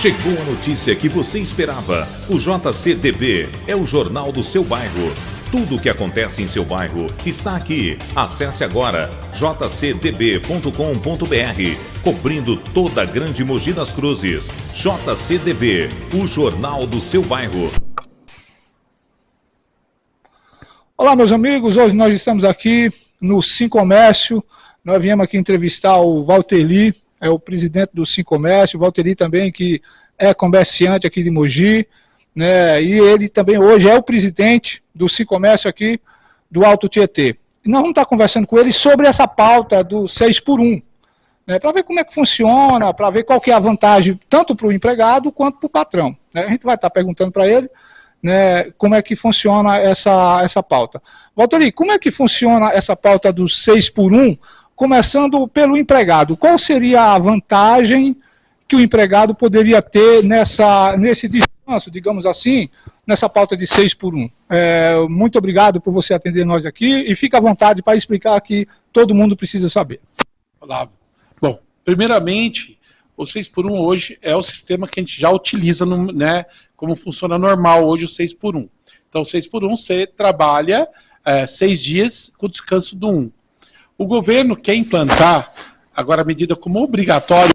Chegou a notícia que você esperava. O JCDB é o jornal do seu bairro. Tudo o que acontece em seu bairro está aqui. Acesse agora jcdb.com.br, cobrindo toda a grande Mogi das Cruzes. JCDB, o jornal do seu bairro. Olá, meus amigos. Hoje nós estamos aqui no Sim Comércio. Nós viemos aqui entrevistar o Valteri, é o presidente do Sim Comércio. O Valteri também, que é comerciante aqui de Mogi, né? E ele também hoje é o presidente do Sim Comércio aqui do Alto Tietê. E nós vamos estar conversando com ele sobre essa pauta do 6x1, né? Para ver como é que funciona, para ver qual que é a vantagem tanto para o empregado quanto para o patrão, né? A gente vai estar perguntando para ele, né, como é que funciona essa pauta. Valteri, como é que funciona essa pauta do 6x1, começando pelo empregado? Qual seria a vantagem que o empregado poderia ter nesse descanso, digamos assim, nessa pauta de 6x1? Muito obrigado por você atender nós aqui e fica à vontade para explicar que todo mundo precisa saber. Olá. Bom, primeiramente, o 6x1 hoje é o sistema que a gente já utiliza, né, como funciona normal hoje o 6x1. Então, o 6x1 você trabalha 6 dias com descanso do 1. O governo quer implantar agora a medida como obrigatória,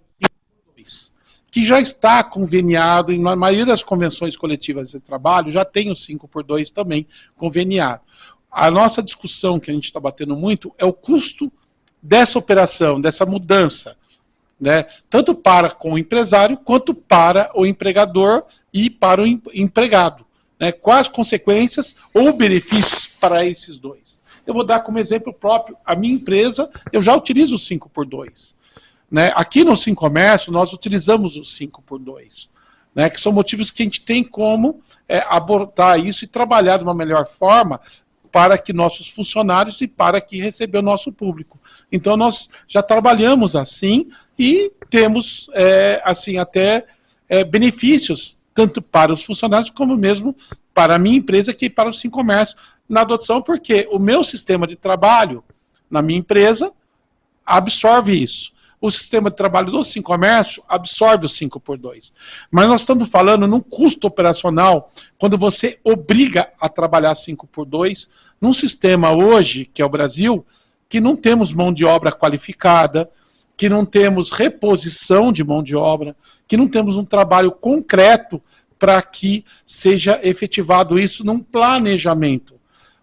que já está conveniado, e na maioria das convenções coletivas de trabalho já tem o 5x2 também conveniado. A nossa discussão que a gente está batendo muito é o custo dessa operação, dessa mudança, né? Tanto para com o empresário, quanto para o empregador e para o empregado, né? Quais as consequências ou benefícios para esses dois? Eu vou dar como exemplo próprio a minha empresa. Eu já utilizo o 5x2. Né? Aqui no Sim Comércio, nós utilizamos o 5x2, né? Que são motivos que a gente tem como abordar isso e trabalhar de uma melhor forma para que nossos funcionários e para que receber o nosso público. Então, nós já trabalhamos assim e temos assim até benefícios, tanto para os funcionários como mesmo para a minha empresa que para o Sim Comércio na adoção, porque o meu sistema de trabalho na minha empresa absorve isso. O sistema de trabalho do Sim Comércio absorve o 5x2. Mas nós estamos falando num custo operacional, quando você obriga a trabalhar 5x2, num sistema hoje, que é o Brasil, que não temos mão de obra qualificada, que não temos reposição de mão de obra, que não temos um trabalho concreto para que seja efetivado isso num planejamento.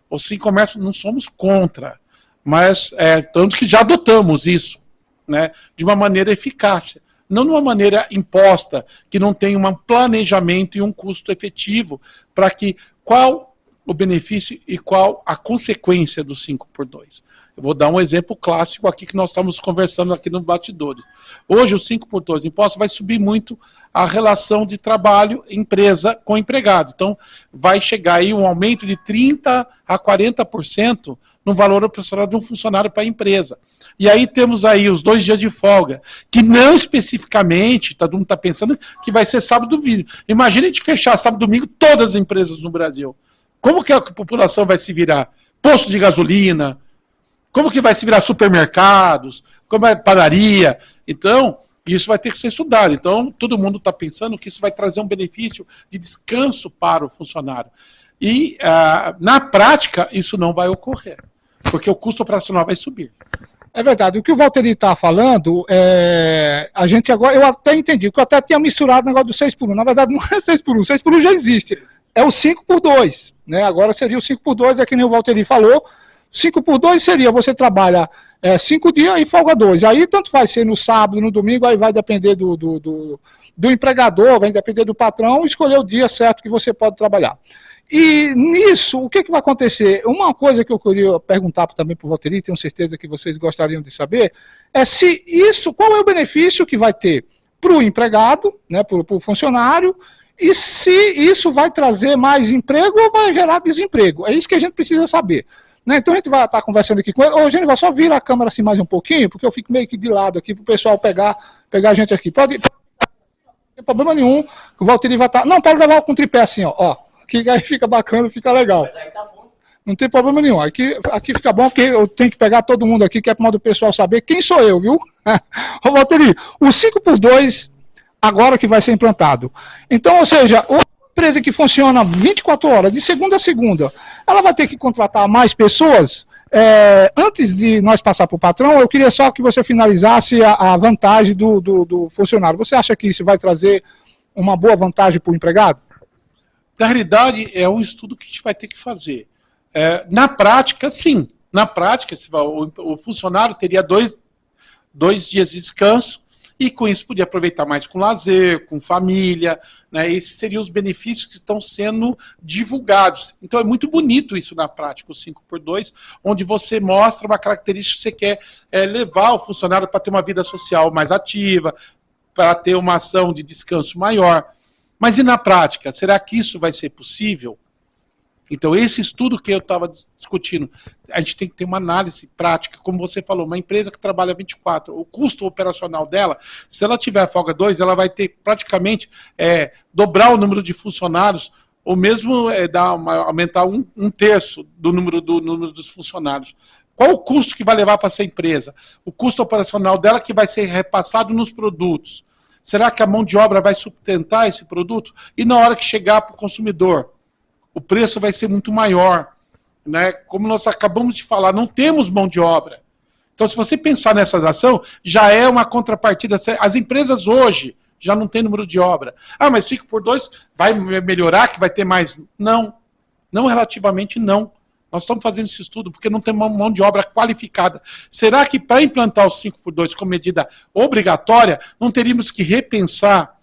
O Sim Comércio não somos contra, mas tanto que já adotamos isso, né, de uma maneira eficaz, não de uma maneira imposta, que não tem um planejamento e um custo efetivo para que qual o benefício e qual a consequência do 5x2. Eu vou dar um exemplo clássico aqui que nós estamos conversando aqui no bastidor. Hoje o 5x2 imposto vai subir muito a relação de trabalho empresa com empregado. Então vai chegar aí um aumento de 30% a 40% no valor operacional de um funcionário para a empresa. E aí temos aí os 2 dias de folga, que não especificamente, todo mundo está pensando que vai ser sábado e domingo. Imagina a gente fechar sábado e domingo todas as empresas no Brasil. Como que a população vai se virar? Posto de gasolina, como que vai se virar supermercados, como é padaria? Então, isso vai ter que ser estudado. Então, todo mundo está pensando que isso vai trazer um benefício de descanso para o funcionário. E, na prática, isso não vai ocorrer, porque o custo operacional vai subir. É verdade. O que o Valteri está falando, a gente agora, eu até entendi, porque eu até tinha misturado o negócio do 6x1. Na verdade, não é 6x1, 6x1 já existe. É o 5x2, né? Agora seria o 5x2, é que nem o Valteri falou. 5x2 seria, você trabalha 5 dias e folga 2. Aí tanto vai ser no sábado, no domingo, aí vai depender do empregador, vai depender do patrão, escolher o dia certo que você pode trabalhar. E nisso, o que vai acontecer? Uma coisa que eu queria perguntar também para o Valteri, tenho certeza que vocês gostariam de saber, é se isso, qual é o benefício que vai ter para o empregado, né, para o funcionário, e se isso vai trazer mais emprego ou vai gerar desemprego. É isso que a gente precisa saber. Né? Então a gente vai estar conversando aqui com ele. Ô, Gênesis, só vira a câmera assim mais um pouquinho, porque eu fico meio que de lado aqui para o pessoal pegar a gente aqui. Pode, não tem problema nenhum, o Valteri vai estar... Não, pode levar com tripé assim, ó. Que aí fica bacana, fica legal. Não tem problema nenhum. Aqui fica bom, porque eu tenho que pegar todo mundo aqui, que é para o pessoal saber quem sou eu, viu? Ô, Valteri, o 5x2, agora que vai ser implantado. Então, ou seja, uma empresa que funciona 24 horas, de segunda a segunda, ela vai ter que contratar mais pessoas. Antes de nós passar para o patrão, eu queria só que você finalizasse a vantagem do funcionário. Você acha que isso vai trazer uma boa vantagem para o empregado? Na realidade, é um estudo que a gente vai ter que fazer. Na prática, sim. Na prática, o funcionário teria dois dias de descanso e com isso podia aproveitar mais com lazer, com família, né? Esses seriam os benefícios que estão sendo divulgados. Então é muito bonito isso na prática, o 5x2, onde você mostra uma característica que você quer levar o funcionário para ter uma vida social mais ativa, para ter uma ação de descanso maior. Mas e na prática? Será que isso vai ser possível? Então, esse estudo que eu estava discutindo, a gente tem que ter uma análise prática, como você falou, uma empresa que trabalha 24, o custo operacional dela, se ela tiver folga 2, ela vai ter praticamente dobrar o número de funcionários, ou mesmo aumentar um terço do número dos funcionários. Qual o custo que vai levar para essa empresa? O custo operacional dela que vai ser repassado nos produtos. Será que a mão de obra vai sustentar esse produto? E na hora que chegar para o consumidor, o preço vai ser muito maior, né? Como nós acabamos de falar, não temos mão de obra. Então, se você pensar nessa ação, já é uma contrapartida. As empresas hoje já não têm número de obra. Mas 5x2 vai melhorar, que vai ter mais? Não. Não relativamente, não. Nós estamos fazendo esse estudo porque não tem uma mão de obra qualificada. Será que para implantar o 5x2 como medida obrigatória, não teríamos que repensar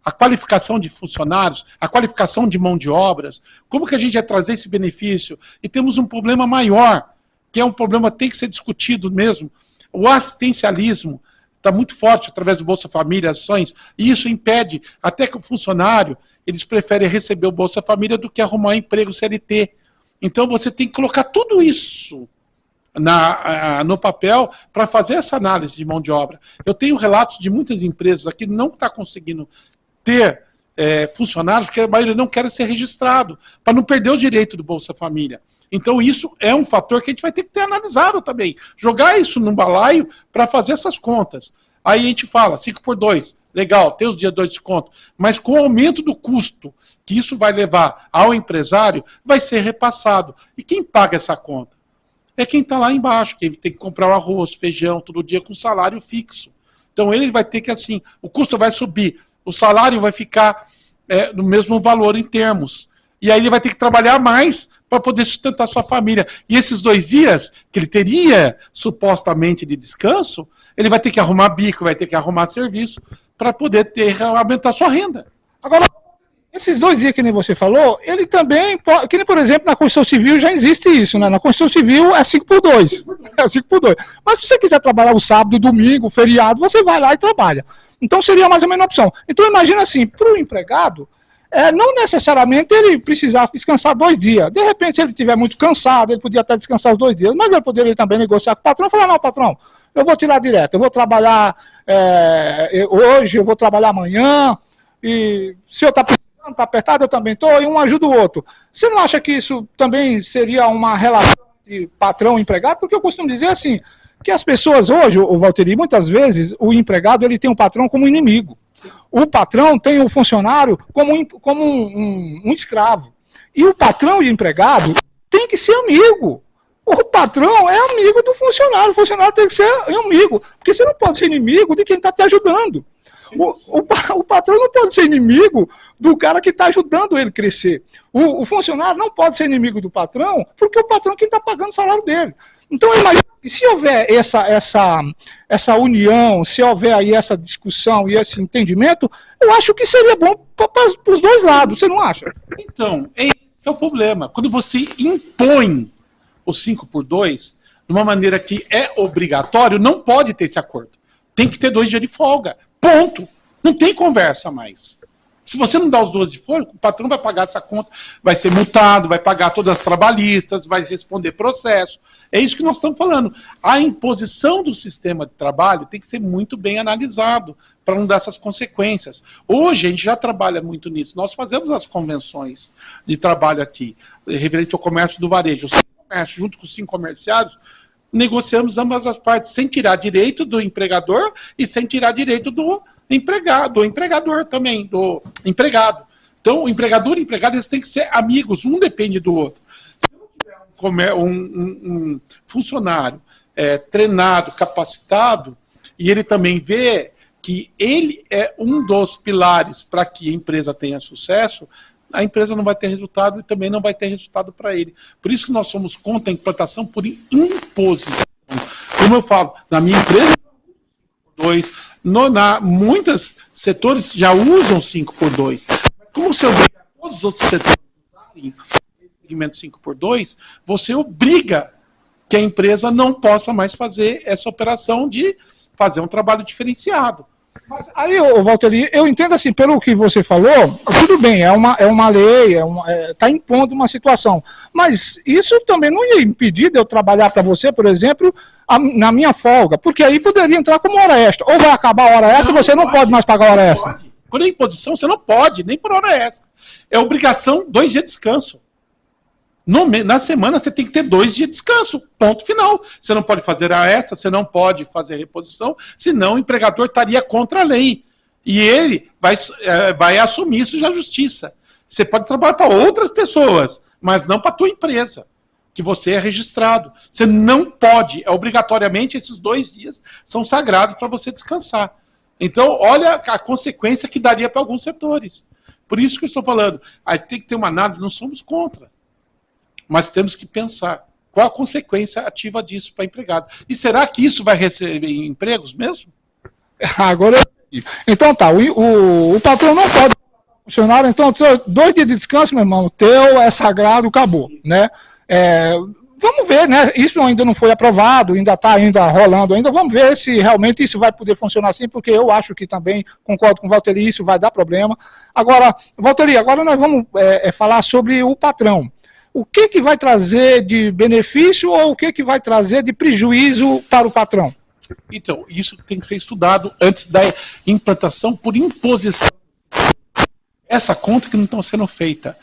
a qualificação de funcionários, a qualificação de mão de obras? Como que a gente vai trazer esse benefício? E temos um problema maior, que é um problema que tem que ser discutido mesmo. O assistencialismo está muito forte através do Bolsa Família, ações, e isso impede até que o funcionário, eles preferem receber o Bolsa Família do que arrumar um emprego CLT. Então você tem que colocar tudo isso no papel para fazer essa análise de mão de obra. Eu tenho relatos de muitas empresas aqui que não estão conseguindo ter funcionários, porque a maioria não quer ser registrado, para não perder o direito do Bolsa Família. Então isso é um fator que a gente vai ter que ter analisado também. Jogar isso num balaio para fazer essas contas. Aí a gente fala, 5x2, legal, tem os dias 2 de desconto, mas com o aumento do custo que isso vai levar ao empresário, vai ser repassado. E quem paga essa conta? É quem está lá embaixo, quem tem que comprar o arroz, feijão, todo dia com salário fixo. Então ele vai ter que, assim, o custo vai subir, o salário vai ficar no mesmo valor em termos. E aí ele vai ter que trabalhar mais para poder sustentar sua família. E esses 2 dias que ele teria supostamente de descanso, ele vai ter que arrumar bico, vai ter que arrumar serviço para poder aumentar sua renda. Agora, esses 2 dias que nem você falou, ele também, que nem, por exemplo, na Constituição Civil já existe isso, né? Na Constituição Civil é 5x2. É 5x2. Mas se você quiser trabalhar o sábado, domingo, feriado, você vai lá e trabalha. Então seria mais ou menos uma opção. Então imagina assim, para o empregado, não necessariamente ele precisasse descansar 2 dias. De repente, se ele estiver muito cansado, ele podia até descansar os 2 dias, mas ele poderia também negociar com o patrão e falar, não, patrão, eu vou tirar direto, eu vou trabalhar hoje, eu vou trabalhar amanhã, e se eu estou precisando, está apertado, eu também estou, e um ajuda o outro. Você não acha que isso também seria uma relação de patrão e empregado? Porque eu costumo dizer assim, que as pessoas hoje, o Valtteri, muitas vezes o empregado ele tem o patrão como inimigo. O patrão tem o funcionário como um escravo. E o patrão e o empregado tem que ser amigo. O patrão é amigo do funcionário. O funcionário tem que ser amigo. Porque você não pode ser inimigo de quem está te ajudando. O patrão não pode ser inimigo do cara que está ajudando ele a crescer. O funcionário não pode ser inimigo do patrão, porque o patrão é quem está pagando o salário dele. Então, eu imagino que se houver essa união, se houver aí essa discussão e esse entendimento, eu acho que seria bom para os 2 lados, você não acha? Então, esse é o problema. Quando você impõe o 5x2 de uma maneira que é obrigatório, não pode ter esse acordo. Tem que ter 2 dias de folga. Ponto. Não tem conversa mais. Se você não dá os 2 de folga, o patrão vai pagar essa conta, vai ser multado, vai pagar todas as trabalhistas, vai responder processo. É isso que nós estamos falando. A imposição do sistema de trabalho tem que ser muito bem analisado para não dar essas consequências. Hoje a gente já trabalha muito nisso. Nós fazemos as convenções de trabalho aqui, referente ao comércio do varejo. O comércio, junto com os 5 comerciários, negociamos ambas as partes, sem tirar direito do empregador e sem tirar direito empregado, ou empregador também, do empregado. Então, o empregador e o empregado, eles têm que ser amigos, um depende do outro. Se não tiver um funcionário treinado, capacitado, e ele também vê que ele é um dos pilares para que a empresa tenha sucesso, a empresa não vai ter resultado e também não vai ter resultado para ele. Por isso que nós somos contra a implantação por imposição. Como eu falo, na minha empresa, 2, muitos setores já usam 5x2. Como você obriga todos os outros setores a usarem esse segmento 5x2, você obriga que a empresa não possa mais fazer essa operação de fazer um trabalho diferenciado. Mas aí, Valtteri, eu entendo assim, pelo que você falou, tudo bem, é uma lei, está impondo uma situação. Mas isso também não ia impedir de eu trabalhar para você, por exemplo, na minha folga, porque aí poderia entrar como hora extra. Ou vai acabar a hora extra, você não pode mais pagar a hora extra. Quando é imposição, você não pode, nem por hora extra. É obrigação 2 dias de descanso. Na semana você tem que ter 2 dias de descanso, ponto final. Você não pode fazer a extra, você não pode fazer reposição, senão o empregador estaria contra a lei. E ele vai assumir isso na justiça. Você pode trabalhar para outras pessoas, mas não para a tua empresa, que você é registrado. Você não pode, obrigatoriamente, esses 2 dias são sagrados para você descansar. Então, olha a consequência que daria para alguns setores. Por isso que eu estou falando, aí tem que ter uma análise, não somos contra. Mas temos que pensar qual a consequência ativa disso para empregado. E será que isso vai receber empregos mesmo? Agora, então tá, o patrão não pode funcionário, então 2 dias de descanso, meu irmão, teu é sagrado, acabou, né? Vamos ver, né? Isso ainda não foi aprovado, ainda está rolando ainda. Vamos ver se realmente isso vai poder funcionar assim, porque eu acho que também, concordo com o Valtteri, isso vai dar problema. Agora, Valtteri, agora nós vamos falar sobre o patrão. O que vai trazer de benefício ou o que vai trazer de prejuízo para o patrão? Então, isso tem que ser estudado antes da implantação por imposição. Essa conta que não está sendo feita.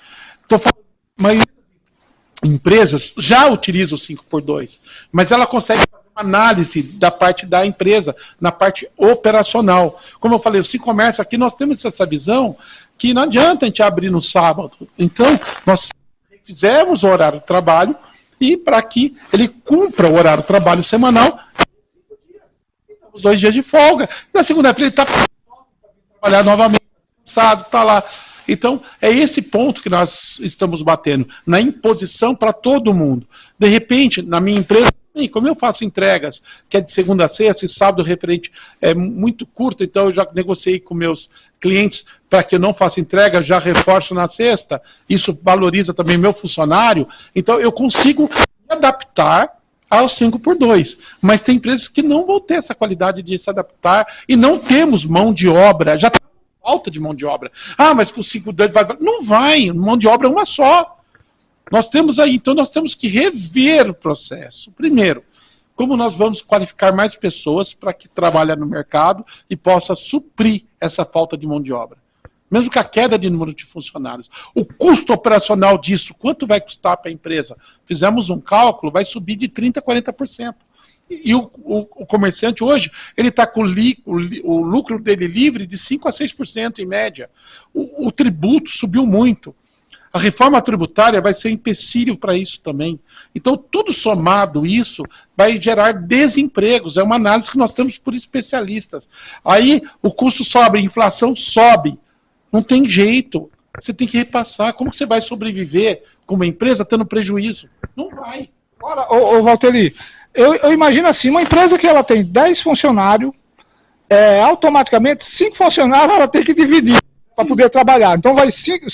Estou falando, mas empresas já utilizam o 5x2, mas ela consegue fazer uma análise da parte da empresa, na parte operacional. Como eu falei, o e-commerce aqui nós temos essa visão que não adianta a gente abrir no sábado. Então, nós fizemos o horário de trabalho e para que ele cumpra o horário de trabalho semanal, os 2 dias de folga. Na segunda-feira ele está para trabalhar novamente, cansado, está lá. Então, é esse ponto que nós estamos batendo, na imposição para todo mundo. De repente, na minha empresa, como eu faço entregas, que é de segunda a sexta, e sábado referente é muito curto, então eu já negociei com meus clientes para que eu não faça entrega, já reforço na sexta, isso valoriza também meu funcionário, então eu consigo me adaptar aos 5x2. Mas tem empresas que não vão ter essa qualidade de se adaptar e não temos mão de obra, já está falta de mão de obra. Ah, mas com 5x2 vai... Não vai, mão de obra é uma só. Nós temos aí, então nós temos que rever o processo. Primeiro, como nós vamos qualificar mais pessoas para que trabalhem no mercado e possa suprir essa falta de mão de obra. Mesmo com a queda de número de funcionários. O custo operacional disso, quanto vai custar para a empresa? Fizemos um cálculo, vai subir de 30% a 40%. E o comerciante hoje, ele está com o lucro dele livre de 5% a 6% em média. O tributo subiu muito. A reforma tributária vai ser um empecilho para isso também. Então, tudo somado isso vai gerar desempregos. É uma análise que nós temos por especialistas. Aí, o custo sobe, a inflação sobe. Não tem jeito. Você tem que repassar. Como você vai sobreviver com uma empresa tendo prejuízo? Não vai. Agora, Valtteri, eu imagino assim, uma empresa que ela tem 10 funcionários, automaticamente 5 funcionários ela tem que dividir para poder trabalhar. Então vai 5,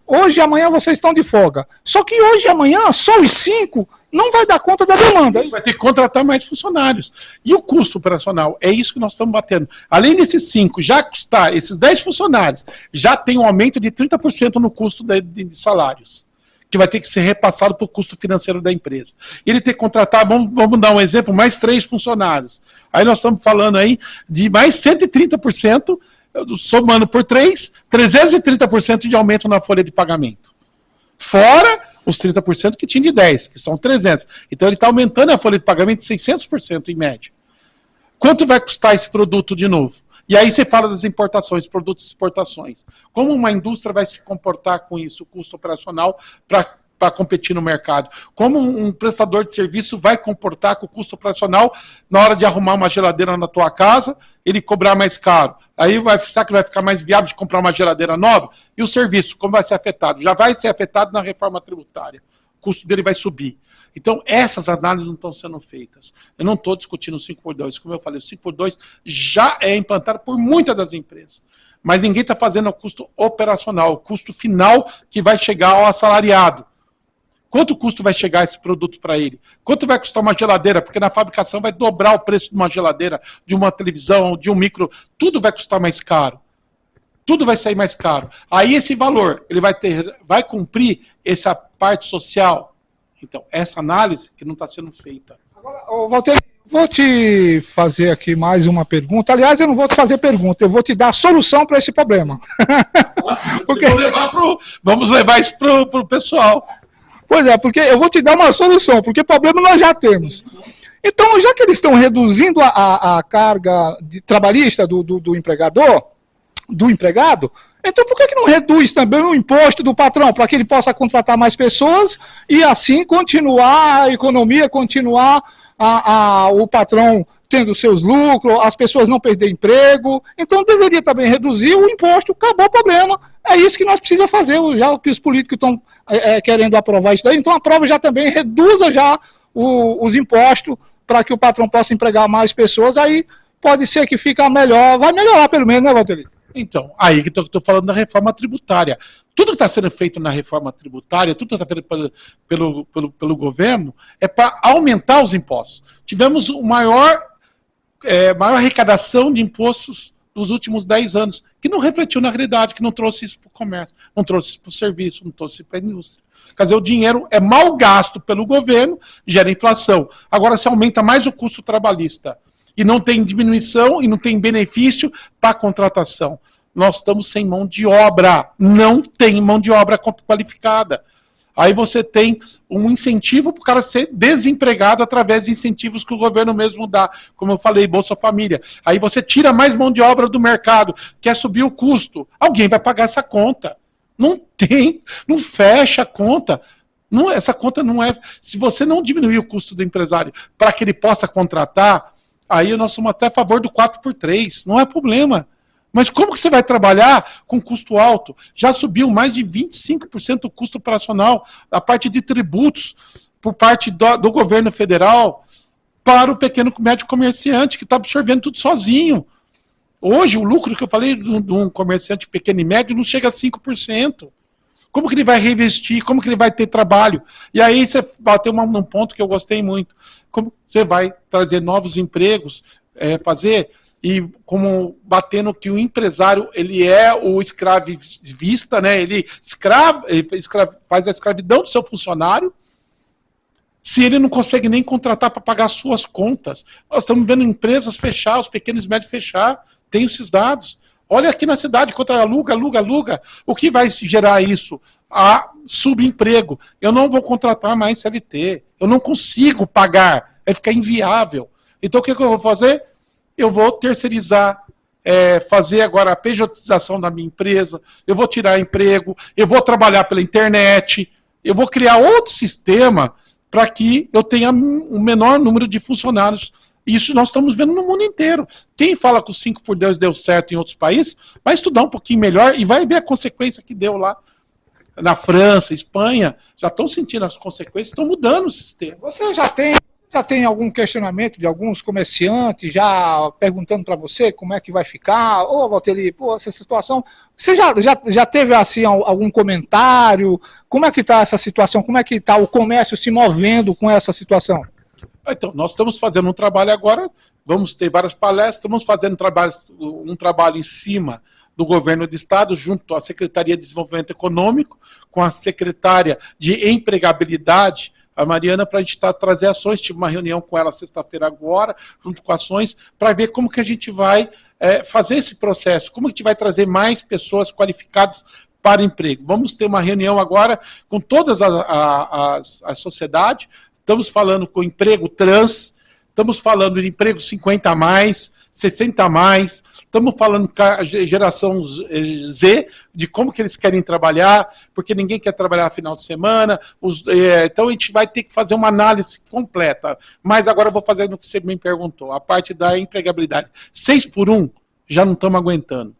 hoje e amanhã vocês estão de folga. Só que hoje e amanhã, só os 5 não vai dar conta da demanda. Vai ter que contratar mais funcionários. E o custo operacional? É isso que nós estamos batendo. Além desses 5 já custar, esses 10 funcionários, já tem um aumento de 30% no custo de salários, que vai ter que ser repassado para o custo financeiro da empresa. Ele tem que contratar, vamos dar um exemplo, mais 3 funcionários. Aí nós estamos falando aí de mais 130%, somando por 3, 330% de aumento na folha de pagamento. Fora os 30% que tinha de 10, que são 300. Então ele está aumentando a folha de pagamento de 600% em média. Quanto vai custar esse produto de novo? E aí você fala das importações, produtos de exportações. Como uma indústria vai se comportar com isso, o custo operacional, para competir no mercado? Como um prestador de serviço vai comportar com o custo operacional na hora de arrumar uma geladeira na tua casa, ele cobrar mais caro? Aí será que vai ficar mais viável de comprar uma geladeira nova? E o serviço, como vai ser afetado? Já vai ser afetado na reforma tributária. O custo dele vai subir. Então, essas análises não estão sendo feitas. Eu não estou discutindo o 5x2. Como eu falei, o 5x2 já é implantado por muitas das empresas. Mas ninguém está fazendo o custo operacional, o custo final que vai chegar ao assalariado. Quanto custo vai chegar esse produto para ele? Quanto vai custar uma geladeira? Porque na fabricação vai dobrar o preço de uma geladeira, de uma televisão, de um micro. Tudo vai custar mais caro. Tudo vai sair mais caro. Aí esse valor, ele vai cumprir essa parte social? Então, essa análise que não está sendo feita. Agora, Walter, vou te fazer aqui mais uma pergunta. Aliás, eu não vou te fazer pergunta, eu vou te dar a solução para esse problema. Porque... Vamos levar isso para o pessoal. Pois é, porque eu vou te dar uma solução, porque problema nós já temos. Então, já que eles estão reduzindo a carga trabalhista do empregador, do empregado, então por que não reduz também o imposto do patrão, para que ele possa contratar mais pessoas e assim continuar a economia, continuar o patrão tendo seus lucros, as pessoas não perderem emprego? Então deveria também reduzir o imposto, acabou o problema. É isso que nós precisamos fazer, já que os políticos estão querendo aprovar isso daí, então aprova já também, reduza já os impostos para que o patrão possa empregar mais pessoas, aí pode ser que fique melhor, vai melhorar pelo menos, né, Walter? Então, aí que estou falando da reforma tributária. Tudo que está sendo feito na reforma tributária, tudo que está feito pelo governo, é para aumentar os impostos. Tivemos maior arrecadação de impostos nos últimos 10 anos, que não refletiu na realidade, que não trouxe isso para o comércio, não trouxe isso para o serviço, não trouxe isso para a indústria. Quer dizer, o dinheiro é mal gasto pelo governo, gera inflação. Agora, se aumenta mais o custo trabalhista, e não tem diminuição e não tem benefício para a contratação. Nós estamos sem mão de obra. Não tem mão de obra qualificada. Aí você tem um incentivo para o cara ser desempregado através de incentivos que o governo mesmo dá. Como eu falei, Bolsa Família. Aí você tira mais mão de obra do mercado, quer subir o custo. Alguém vai pagar essa conta. Não tem, não fecha a conta. Não, essa conta não é... Se você não diminuir o custo do empresário para que ele possa contratar, aí nós somos até a favor do 4x3, não é problema. Mas como que você vai trabalhar com custo alto? Já subiu mais de 25% o custo operacional, a parte de tributos, por parte do governo federal, para o pequeno médio comerciante, que está absorvendo tudo sozinho. Hoje, o lucro que eu falei de um comerciante pequeno e médio não chega a 5%. Como que ele vai reinvestir? Como que ele vai ter trabalho? E aí você bateu num ponto que eu gostei muito. Como você vai trazer novos empregos, fazer, e como batendo que o empresário, ele é o escravista, né? Ele faz a escravidão do seu funcionário, se ele não consegue nem contratar para pagar as suas contas. Nós estamos vendo empresas fechar, os pequenos e médios fechar, tem esses dados. Olha aqui na cidade, quanto aluga. O que vai gerar isso? Subemprego. Eu não vou contratar mais CLT. Eu não consigo pagar. Vai ficar inviável. Então o que eu vou fazer? Eu vou terceirizar, fazer agora a pejotização da minha empresa. Eu vou tirar emprego. Eu vou trabalhar pela internet. Eu vou criar outro sistema para que eu tenha um menor número de funcionários. Isso nós estamos vendo no mundo inteiro. Quem fala que o 5x2 deu certo em outros países, vai estudar um pouquinho melhor e vai ver a consequência que deu lá. Na França, Espanha, já estão sentindo as consequências, estão mudando o sistema. Você já tem algum questionamento de alguns comerciantes já perguntando para você como é que vai ficar? Ô, Valteri, essa situação... Você já teve assim algum comentário? Como é que está essa situação? Como é que está o comércio se movendo com essa situação? Então, nós estamos fazendo um trabalho agora, vamos ter várias palestras, estamos fazendo um trabalho em cima do governo do estado, junto à Secretaria de Desenvolvimento Econômico, com a secretária de Empregabilidade, a Mariana, para a gente trazer ações. Tive uma reunião com ela sexta-feira agora, junto com ações, para ver como que a gente vai fazer esse processo, como que a gente vai trazer mais pessoas qualificadas para emprego. Vamos ter uma reunião agora com todas as sociedades. Estamos falando com emprego trans, estamos falando de emprego 50 a mais, 60 a mais, estamos falando com a geração Z, de como que eles querem trabalhar, porque ninguém quer trabalhar final de semana, então a gente vai ter que fazer uma análise completa. Mas agora eu vou fazer no que você me perguntou, a parte da empregabilidade. 6 por 1, já não estamos aguentando.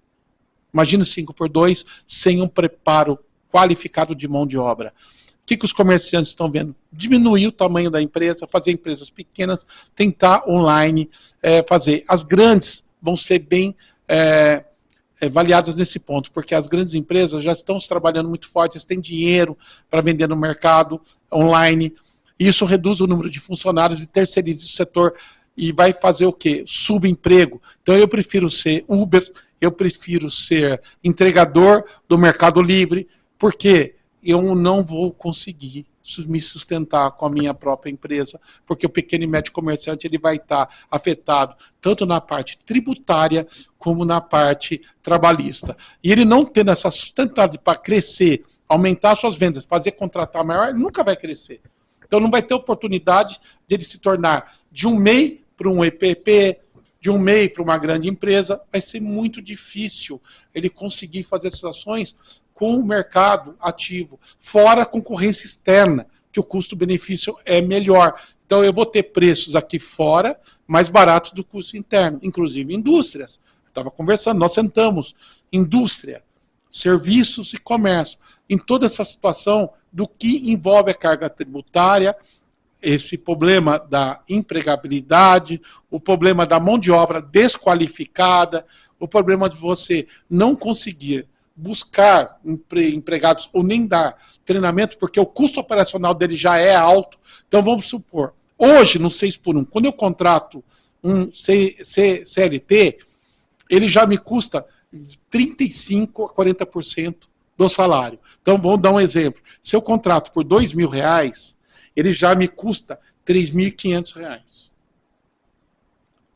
Imagina 5 por 2, sem um preparo qualificado de mão de obra. O que os comerciantes estão vendo? Diminuir o tamanho da empresa, fazer empresas pequenas, tentar online fazer. As grandes vão ser bem avaliadas nesse ponto, porque as grandes empresas já estão trabalhando muito forte, eles têm dinheiro para vender no mercado online, e isso reduz o número de funcionários e terceiriza o setor, e vai fazer o quê? Subemprego. Então eu prefiro ser Uber, eu prefiro ser entregador do Mercado Livre, porque eu não vou conseguir me sustentar com a minha própria empresa, porque o pequeno e médio comerciante ele vai estar afetado tanto na parte tributária como na parte trabalhista. E ele não tendo essa sustentabilidade para crescer, aumentar suas vendas, fazer contratar maior, ele nunca vai crescer. Então não vai ter oportunidade de ele se tornar de um MEI para um EPP, de um MEI para uma grande empresa. Vai ser muito difícil ele conseguir fazer essas ações com o mercado ativo, fora a concorrência externa, que o custo-benefício é melhor. Então eu vou ter preços aqui fora mais baratos do custo interno, inclusive indústrias. Eu estava conversando, nós sentamos, indústria, serviços e comércio, em toda essa situação do que envolve a carga tributária, esse problema da empregabilidade, o problema da mão de obra desqualificada, o problema de você não conseguir buscar empregados ou nem dar treinamento, porque o custo operacional dele já é alto. Então vamos supor, hoje no 6 por 1, quando eu contrato um CLT, ele já me custa 35% a 40% do salário. Então vamos dar um exemplo. Se eu contrato por R$2.000, ele já me custa R$3.500.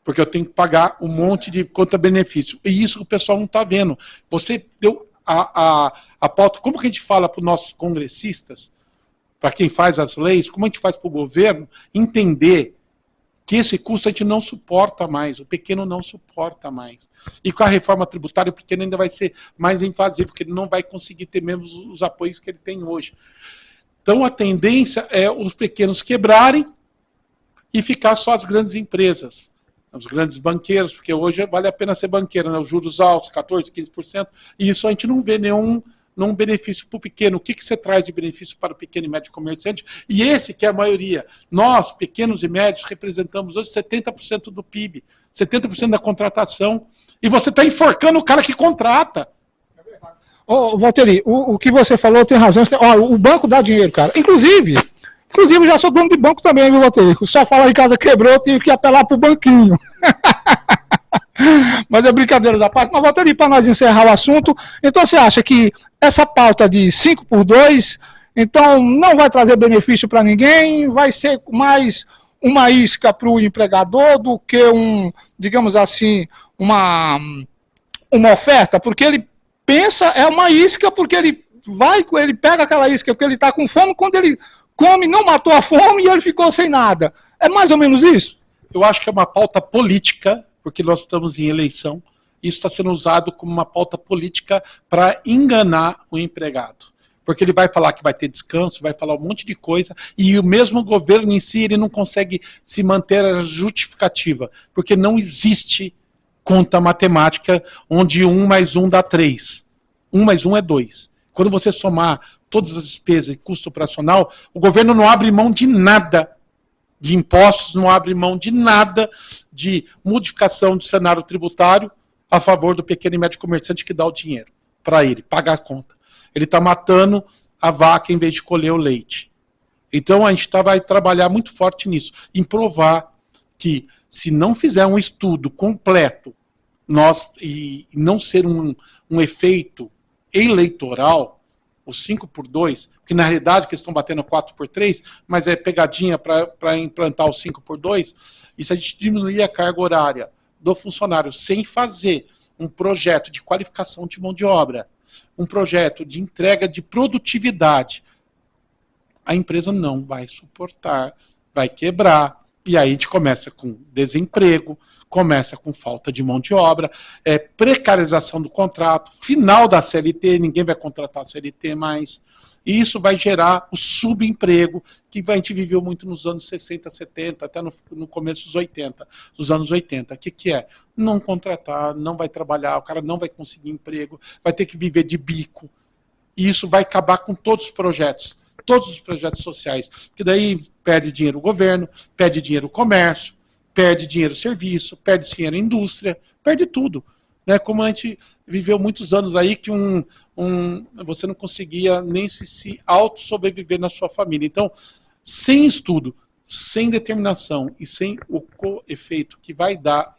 Porque eu tenho que pagar um monte de conta-benefício. E isso o pessoal não está vendo. Você deu a pauta, como que a gente fala para os nossos congressistas, para quem faz as leis, como a gente faz para o governo, entender que esse custo a gente não suporta mais, o pequeno não suporta mais. E com a reforma tributária, o pequeno ainda vai ser mais invasivo, porque ele não vai conseguir ter mesmo os apoios que ele tem hoje. Então a tendência é os pequenos quebrarem e ficar só as grandes empresas. Os grandes banqueiros, porque hoje vale a pena ser banqueiro, né? Os juros altos, 14%, 15%, e isso a gente não vê nenhum benefício para o pequeno. O que você traz de benefício para o pequeno e médio comerciante? E esse que é a maioria. Nós, pequenos e médios, representamos hoje 70% do PIB, 70% da contratação, e você está enforcando o cara que contrata. Ô, Valtteri, o que você falou tem razão. O banco dá dinheiro, cara. Inclusive, eu já sou dono de banco também, viu, Valtteri? Só fala em casa quebrou, eu tive que apelar pro banquinho. Mas é brincadeira da parte. Mas, Valtteri, para nós encerrar o assunto, então você acha que essa pauta de 5 por 2, então não vai trazer benefício para ninguém, vai ser mais uma isca para o empregador do que digamos assim, uma oferta? Porque ele pensa, é uma isca, porque ele pega aquela isca porque ele está com fome, quando ele come, não matou a fome e ele ficou sem nada. É mais ou menos isso? Eu acho que é uma pauta política, porque nós estamos em eleição. Isso está sendo usado como uma pauta política para enganar o empregado. Porque ele vai falar que vai ter descanso, vai falar um monte de coisa, e o mesmo governo em si ele não consegue se manter a justificativa, porque não existe conta matemática onde 1 mais 1 dá 3. 1 mais 1 é 2. Quando você somar todas as despesas e custo operacional, o governo não abre mão de nada de impostos, não abre mão de nada de modificação do cenário tributário a favor do pequeno e médio comerciante que dá o dinheiro para ele pagar a conta. Ele está matando a vaca em vez de colher o leite. Então a gente vai trabalhar muito forte nisso, em provar que se não fizer um estudo completo e não ser um efeito eleitoral, o 5 por 2, que na realidade que estão batendo 4 por 3, mas é pegadinha para implantar o 5 por 2, e se a gente diminuir a carga horária do funcionário sem fazer um projeto de qualificação de mão de obra, um projeto de entrega de produtividade, a empresa não vai suportar, vai quebrar, e aí a gente começa com desemprego, Começa com falta de mão de obra, precarização do contrato, final da CLT, ninguém vai contratar a CLT mais. E isso vai gerar o subemprego, que a gente viveu muito nos anos 60, 70, até no começo dos anos 80. O que é? Não contratar, não vai trabalhar, o cara não vai conseguir emprego, vai ter que viver de bico. E isso vai acabar com todos os projetos sociais. Porque daí perde dinheiro o governo, perde dinheiro o comércio, perde dinheiro o serviço, perde dinheiro a indústria, perde tudo. Né? Como a gente viveu muitos anos aí que você não conseguia nem se auto-sobreviver na sua família. Então, sem estudo, sem determinação e sem o efeito que vai dar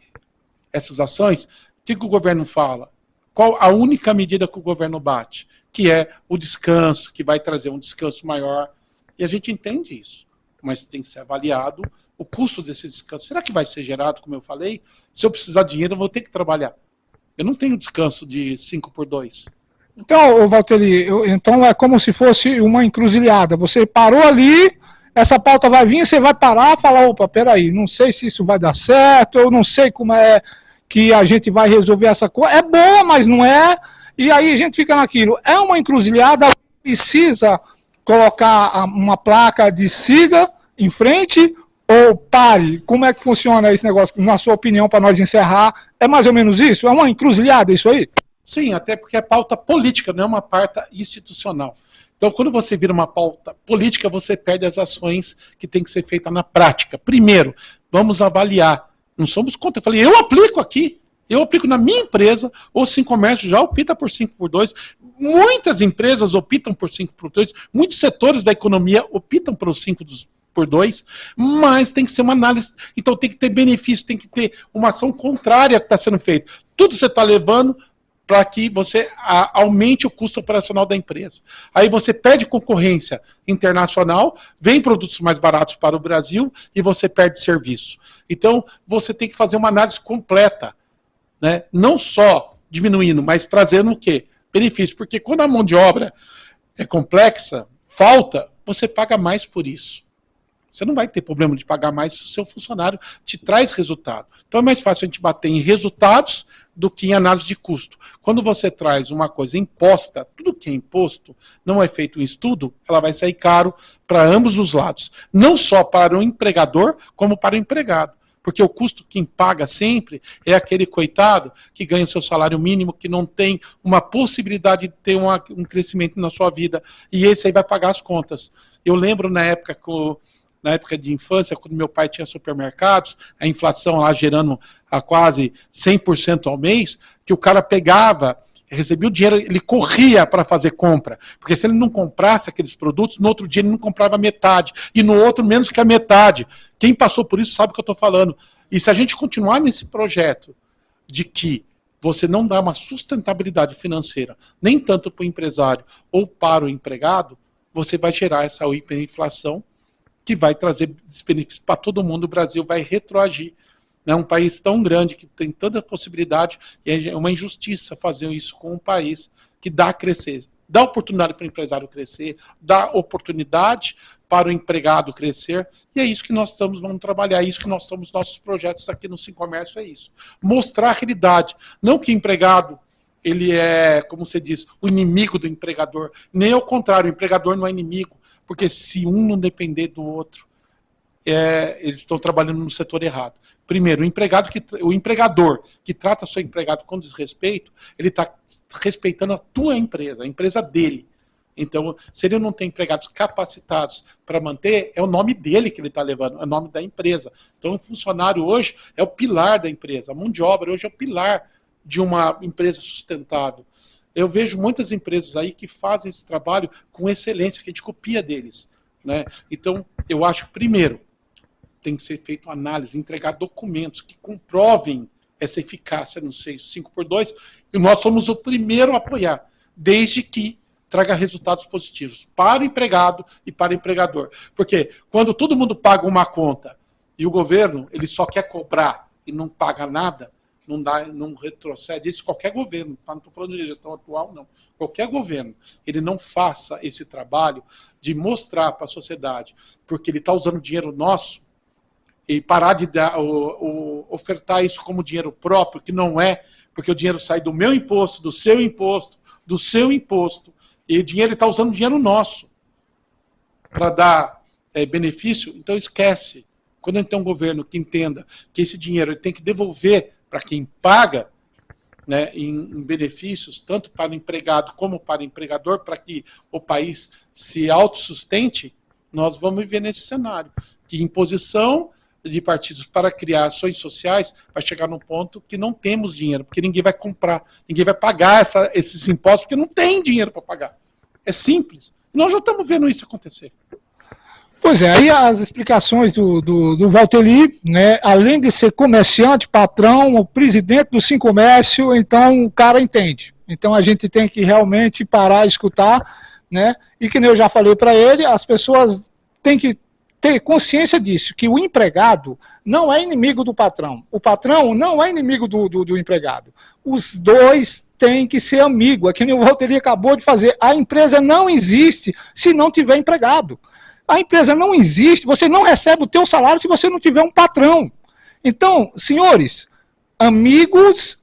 essas ações, o que o governo fala? Qual a única medida que o governo bate? Que é o descanso, que vai trazer um descanso maior. E a gente entende isso, mas tem que ser avaliado o custo desse descanso. Será que vai ser gerado, como eu falei? Se eu precisar de dinheiro, eu vou ter que trabalhar. Eu não tenho descanso de 5x2. Então, Valtteri, então é como se fosse uma encruzilhada. Você parou ali, essa pauta vai vir, você vai parar e falar, opa, peraí, não sei se isso vai dar certo, eu não sei como é que a gente vai resolver essa coisa. É boa, mas não é. E aí a gente fica naquilo. É uma encruzilhada, precisa colocar uma placa de siga em frente ou pare. Como é que funciona esse negócio, na sua opinião, para nós encerrar? É mais ou menos isso? É uma encruzilhada isso aí? Sim, até porque é pauta política, não é uma pauta institucional. Então, quando você vira uma pauta política, você perde as ações que tem que ser feita na prática. Primeiro, vamos avaliar. Não somos contra. Eu falei, eu aplico aqui. Eu aplico na minha empresa, o Sincomércio já opta por 5x2. Muitas empresas optam por 5x2. Muitos setores da economia optam por 5x2. Mas tem que ser uma análise. Então tem que ter benefício, tem que ter uma ação contrária que está sendo feita. Tudo você está levando para que você aumente o custo operacional da empresa. Aí você perde concorrência internacional, vem produtos mais baratos para o Brasil e você perde serviço. Então, você tem que fazer uma análise completa, né? Não só diminuindo, mas trazendo o quê? Benefício. Porque quando a mão de obra é complexa, falta, você paga mais por isso. Você não vai ter problema de pagar mais se o seu funcionário te traz resultado. Então é mais fácil a gente bater em resultados do que em análise de custo. Quando você traz uma coisa imposta, tudo que é imposto, não é feito um estudo, ela vai sair caro para ambos os lados. Não só para o empregador, como para o empregado. Porque o custo quem paga sempre é aquele coitado que ganha o seu salário mínimo, que não tem uma possibilidade de ter um crescimento na sua vida. E esse aí vai pagar as contas. Eu lembro na época de infância, quando meu pai tinha supermercados, a inflação lá gerando a quase 100% ao mês, que o cara pegava, recebia o dinheiro, ele corria para fazer compra. Porque se ele não comprasse aqueles produtos, no outro dia ele não comprava metade, e no outro menos que a metade. Quem passou por isso sabe o que eu estou falando. E se a gente continuar nesse projeto de que você não dá uma sustentabilidade financeira, nem tanto para o empresário ou para o empregado, você vai gerar essa hiperinflação que vai trazer benefícios para todo mundo. O Brasil vai retroagir. É um país tão grande que tem tanta possibilidade, e é uma injustiça fazer isso com um país que dá a crescer. Dá oportunidade para o empresário crescer, dá oportunidade para o empregado crescer, e é isso que nós vamos trabalhar, é isso que nós estamos, nossos projetos aqui no Sincomércio é isso. Mostrar a realidade, não que o empregado, ele é, como você diz, o inimigo do empregador, nem ao contrário, o empregador não é inimigo, porque se um não depender do outro, eles estão trabalhando no setor errado. Primeiro, o empregador que trata seu empregado com desrespeito, ele está respeitando a tua empresa, a empresa dele. Então, se ele não tem empregados capacitados para manter, é o nome dele que ele está levando, é o nome da empresa. Então, o funcionário hoje é o pilar da empresa, a mão de obra hoje é o pilar de uma empresa sustentável. Eu vejo muitas empresas aí que fazem esse trabalho com excelência, que a gente copia deles, né? Então, eu acho, primeiro, tem que ser feita uma análise, entregar documentos que comprovem essa eficácia no 5x2, e nós somos o primeiro a apoiar, desde que traga resultados positivos para o empregado e para o empregador. Porque quando todo mundo paga uma conta e o governo ele só quer cobrar e não paga nada, não retrocede, isso qualquer governo, não estou falando de gestão atual, não. Qualquer governo, ele não faça esse trabalho de mostrar para a sociedade, porque ele está usando dinheiro nosso, e parar de ofertar isso como dinheiro próprio, que não é, porque o dinheiro sai do meu imposto, do seu imposto, e o dinheiro está usando dinheiro nosso para dar benefício, então esquece. Quando a gente tem um governo que entenda que esse dinheiro ele tem que devolver para quem paga, né, em benefícios, tanto para o empregado como para o empregador, para que o país se autossustente, nós vamos viver nesse cenário. Que imposição de partidos para criar ações sociais vai chegar num ponto que não temos dinheiro, porque ninguém vai comprar, ninguém vai pagar esses impostos, porque não tem dinheiro para pagar. É simples. Nós já estamos vendo isso acontecer. Pois é, aí as explicações do Valteri, né, além de ser comerciante, patrão, o presidente do Sim Comércio, então o cara entende. Então a gente tem que realmente parar e escutar, né, e que nem eu já falei para ele, as pessoas têm que ter consciência disso, que o empregado não é inimigo do patrão, o patrão não é inimigo do empregado. Os dois têm que ser amigos, é que nem o Valteri acabou de fazer, a empresa não existe se não tiver empregado. A empresa não existe, você não recebe o teu salário se você não tiver um patrão. Então, senhores, amigos,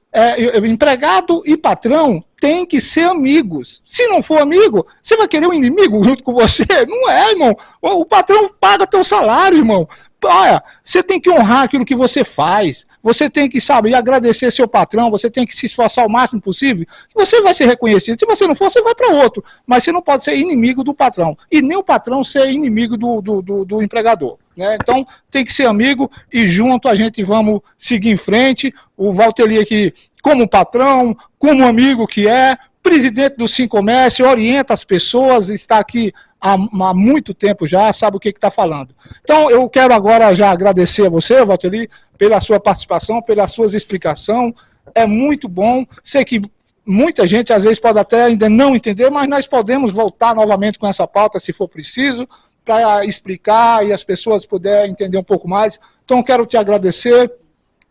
empregado e patrão têm que ser amigos. Se não for amigo, você vai querer um inimigo junto com você? Não é, irmão. O patrão paga teu salário, irmão. Olha, você tem que honrar aquilo que você faz. Você tem que, sabe, agradecer seu patrão, você tem que se esforçar o máximo possível, que você vai ser reconhecido. Se você não for, você vai para outro. Mas você não pode ser inimigo do patrão. E nem o patrão ser inimigo do empregador. Né? Então, tem que ser amigo e junto a gente vamos seguir em frente. O Valteri aqui, como patrão, como amigo que é, presidente do Sim Comércio, orienta as pessoas, está aqui há muito tempo já, sabe o que está falando. Então, eu quero agora já agradecer a você, Valteri, pela sua participação, pelas suas explicações. É muito bom. Sei que muita gente, às vezes, pode até ainda não entender, mas nós podemos voltar novamente com essa pauta, se for preciso, para explicar e as pessoas puderem entender um pouco mais. Então, quero te agradecer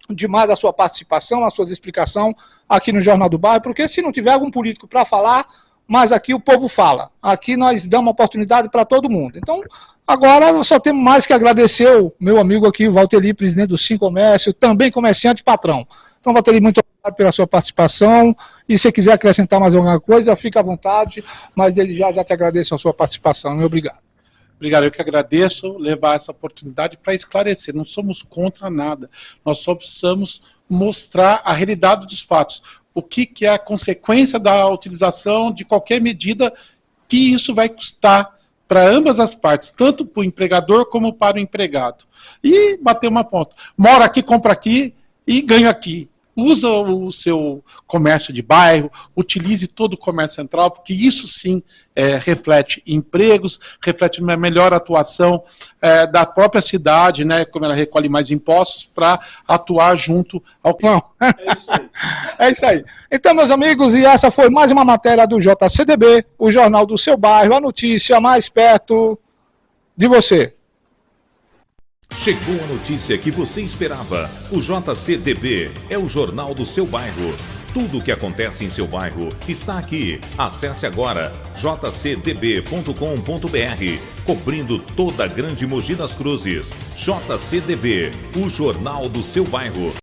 demais a sua participação, a sua explicação aqui no Jornal do Bairro, porque se não tiver algum político para falar, mas aqui o povo fala. Aqui nós damos oportunidade para todo mundo. Então, agora eu só tenho mais que agradecer o meu amigo aqui, o Valteri, presidente do Sim Comércio, também comerciante e patrão. Então, Valteri, muito obrigado pela sua participação. E se quiser acrescentar mais alguma coisa, fica à vontade, mas desde já te agradeço a sua participação. Muito obrigado. Obrigado, eu que agradeço levar essa oportunidade para esclarecer. Não somos contra nada, nós só precisamos mostrar a realidade dos fatos. O que é a consequência da utilização de qualquer medida que isso vai custar para ambas as partes, tanto para o empregador como para o empregado. E bater uma ponta. Mora aqui, compra aqui e ganha aqui. Usa o seu comércio de bairro, utilize todo o comércio central, porque isso sim reflete empregos, reflete uma melhor atuação da própria cidade, né, como ela recolhe mais impostos, para atuar junto ao... Não. É isso aí. É isso aí. Então, meus amigos, e essa foi mais uma matéria do JCDB, o Jornal do Seu Bairro, a notícia mais perto de você. Chegou a notícia que você esperava. O JCDB é o jornal do seu bairro. Tudo o que acontece em seu bairro está aqui. Acesse agora jcdb.com.br, cobrindo toda a grande Mogi das Cruzes. JCDB, o jornal do seu bairro.